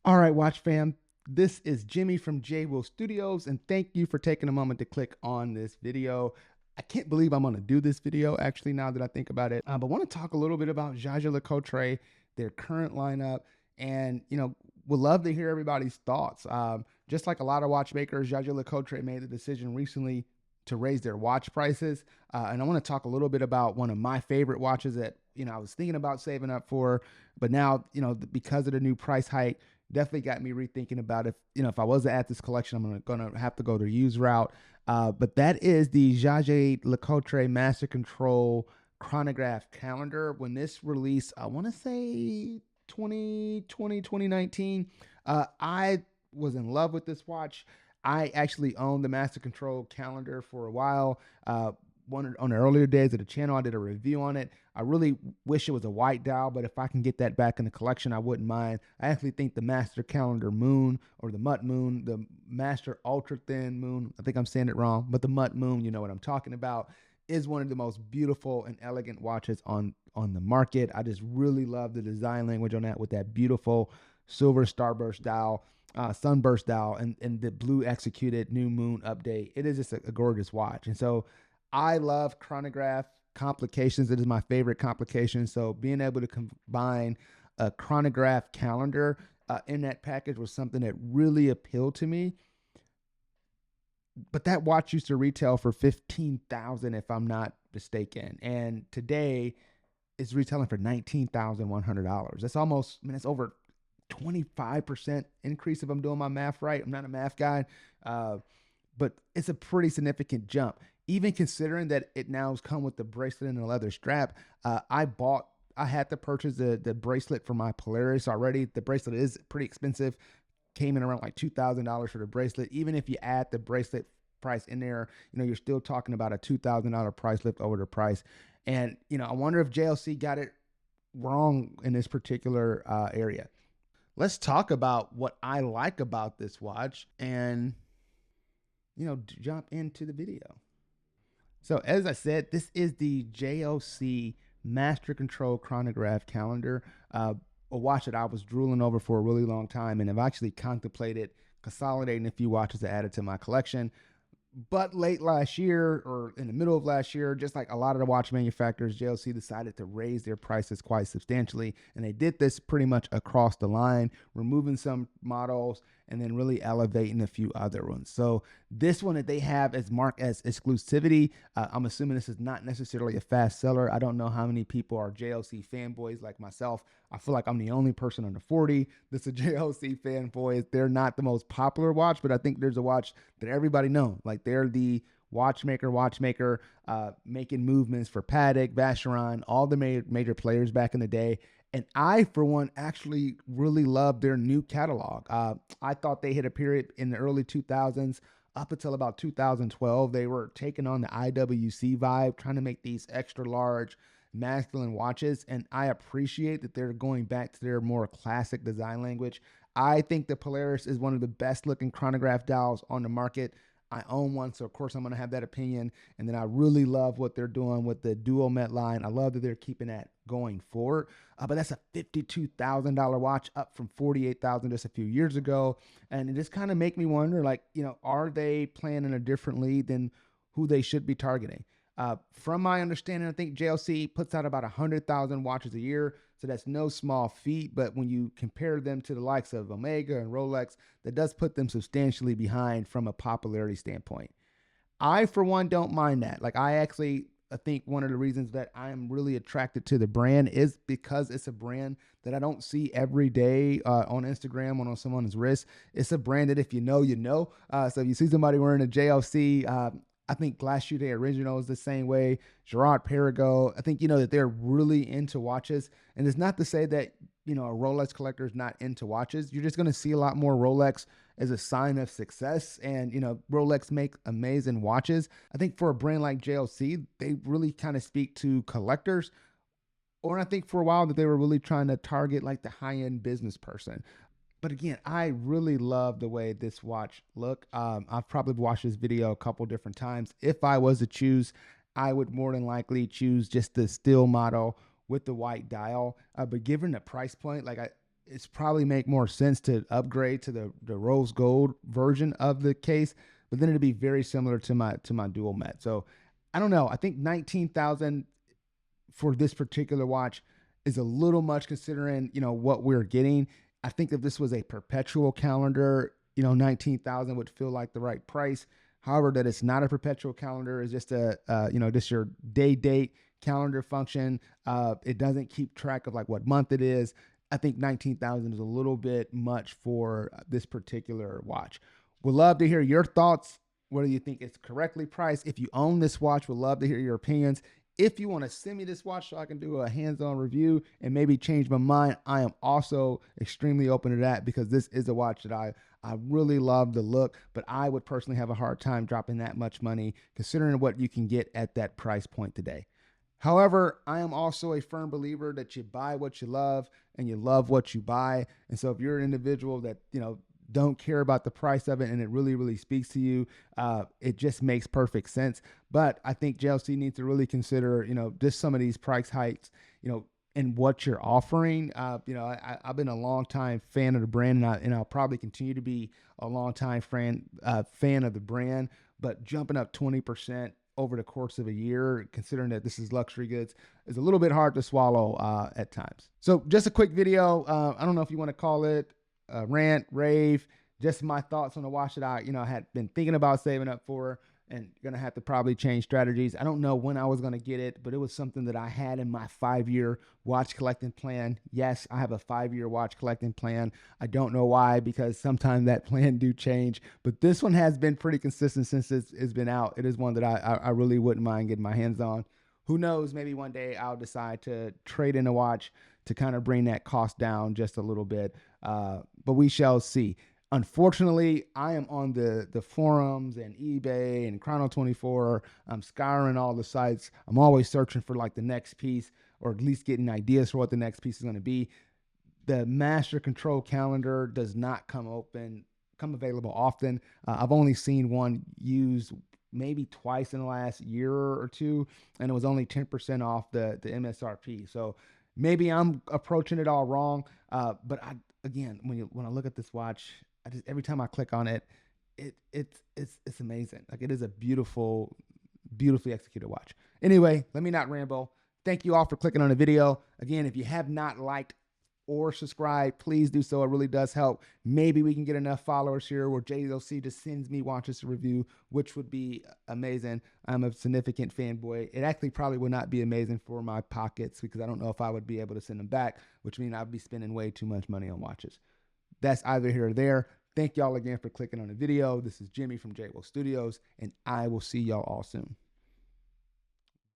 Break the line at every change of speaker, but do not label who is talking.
All right, Watch fam. This is Jimmy from J Studios, and thank you for taking a moment to click on this video. I can't believe I'm going to do this video, actually, now that I think about it. But want to talk a little bit about Jaeger-LeCoultre, their current lineup, and, would love to hear everybody's thoughts. Just like a lot of watchmakers, Jaeger-LeCoultre made the decision recently to raise their watch prices. And I want to talk a little bit about one of my favorite watches that, I was thinking about saving up for, but now, because of the new price hike, definitely got me rethinking about if I was to add this collection, I'm gonna have to go the used route. But that is the Jaeger-LeCoultre Master Control Chronograph Calendar. When this released, I want to say 2020, 2019. I was in love with this watch. I actually owned the Master Control Calendar for a while. One on the earlier days of the channel, I did a review on it. I really wish it was a white dial, but if I can get that back in the collection, I wouldn't mind. I actually think the Master Calendar Moon, or the Mutt Moon, the Master Ultra Thin Moon, I think I'm saying it wrong, but the Mutt Moon, you know what I'm talking about, is one of the most beautiful and elegant watches on the market. I just really love the design language on that, with that beautiful silver starburst dial, sunburst dial, and the blue executed new moon update. It is just a gorgeous watch. And so I love chronograph complications. It is my favorite complication. So being able to combine a chronograph calendar in that package was something that really appealed to me. But that watch used to retail for 15,000, if I'm not mistaken, and today it's retailing for $19,100. That's almost, I mean, it's over 25% increase if I'm doing my math right. I'm not a math guy, uh, but it's a pretty significant jump. Even considering that it now has come with the bracelet and the leather strap, I had to purchase the bracelet for my Polaris already. The bracelet is pretty expensive, came in around like $2,000 for the bracelet. Even if you add the bracelet price in there, you're still talking about a $2,000 price lift over the price. And, I wonder if JLC got it wrong in this particular area. Let's talk about what I like about this watch and, jump into the video. So, as I said, this is the JLC Master Control Chronograph Calendar, a watch that I was drooling over for a really long time, and have actually contemplated consolidating a few watches to add it to my collection. But late last year, or in the middle of last year, just like a lot of the watch manufacturers, JLC decided to raise their prices quite substantially. And they did this pretty much across the line, removing some models and then really elevating a few other ones. So this one that they have is marked as exclusivity. I'm assuming this is not necessarily a fast seller. I don't know how many people are JLC fanboys like myself. I feel like I'm the only person under 40 that's a JLC fanboy. They're not the most popular watch, but I think there's a watch that everybody knows. Like, they're the watchmaker, making movements for Patek, Vacheron, all the major players back in the day. And I, for one, actually really love their new catalog. I thought they hit a period in the early 2000s. Up until about 2012, they were taking on the IWC vibe, trying to make these extra large masculine watches. And I appreciate that they're going back to their more classic design language. I think the Polaris is one of the best looking chronograph dials on the market. I own one, so of course I'm going to have that opinion. And then I really love what they're doing with the dual met line. I love that they're keeping that going forward. But that's a $52,000 watch, up from $48,000 just a few years ago. And it just kind of make me wonder, like, are they playing in a different league than who they should be targeting? From my understanding, I think JLC puts out about 100,000 watches a year. So that's no small feat. But when you compare them to the likes of Omega and Rolex, that does put them substantially behind from a popularity standpoint. I, for one, don't mind that. Like, I think one of the reasons that I'm really attracted to the brand is because it's a brand that I don't see every day on Instagram or on someone's wrist. It's a brand that if you know, you know. So if you see somebody wearing a JLC, I think Glass Shoe Day Original is the same way. Gerard Perigo, I think, that they're really into watches. And it's not to say that, a Rolex collector is not into watches. You're just going to see a lot more Rolex as a sign of success. And, Rolex make amazing watches. I think for a brand like JLC, they really kind of speak to collectors. Or I think for a while that they were really trying to target like the high-end business person. But again, I really love the way this watch look. I've probably watched this video a couple different times. If I was to choose, I would more than likely choose just the steel model with the white dial. But given the price point, like it's probably make more sense to upgrade to the rose gold version of the case, but then it'd be very similar to my dual met. So I don't know. I think 19,000 for this particular watch is a little much considering, what we're getting. I think if this was a perpetual calendar, 19,000 would feel like the right price. However, that it's not a perpetual calendar, is just just your day date calendar function. It doesn't keep track of like what month it is. I think 19,000 is a little bit much for this particular watch. Would love to hear your thoughts. Whether you think it's correctly priced. If you own this watch, would love to hear your opinions. If you want to send me this watch so I can do a hands-on review and maybe change my mind, I am also extremely open to that, because this is a watch that I really love the look, but I would personally have a hard time dropping that much money considering what you can get at that price point today. However, I am also a firm believer that you buy what you love and you love what you buy. And so if you're an individual that, don't care about the price of it and it really, really speaks to you, it just makes perfect sense. But I think JLC needs to really consider, just some of these price hikes, and what you're offering. I've been a long time fan of the brand, and I'll probably continue to be a long time fan of the brand. But jumping up 20% over the course of a year, considering that this is luxury goods, is a little bit hard to swallow at times. So just a quick video. I don't know if you want to call it rant, rave, just my thoughts on the watch that I had been thinking about saving up for, and gonna have to probably change strategies. I don't know when I was gonna get it, but it was something that I had in my 5-year watch collecting plan. Yes, I have a 5-year watch collecting plan. I don't know why, because sometimes that plan do change, but this one has been pretty consistent since it's been out. It is one that I really wouldn't mind getting my hands on. Who knows, maybe one day I'll decide to trade in a watch to kind of bring that cost down just a little bit. But we shall see. Unfortunately, I am on the forums and eBay and Chrono24. I'm scouring all the sites. I'm always searching for like the next piece, or at least getting ideas for what the next piece is going to be. The Master Control Calendar does not come available often. I've only seen one used maybe twice in the last year or two, and it was only 10% off the MSRP. So maybe I'm approaching it all wrong. But again, when I look at this watch, every time I click on it, it's amazing. Like, it is a beautifully executed watch. Anyway, let me not ramble. Thank you all for clicking on the video. Again, if you have not liked or subscribed, please do so. It really does help. Maybe we can get enough followers here where JLC just sends me watches to review, which would be amazing. I'm a significant fanboy. It actually probably would not be amazing for my pockets, because I don't know if I would be able to send them back, which means I'd be spending way too much money on watches. That's either here or there. Thank y'all again for clicking on the video. This is Jimmy from JWell Studios, and I will see y'all all soon.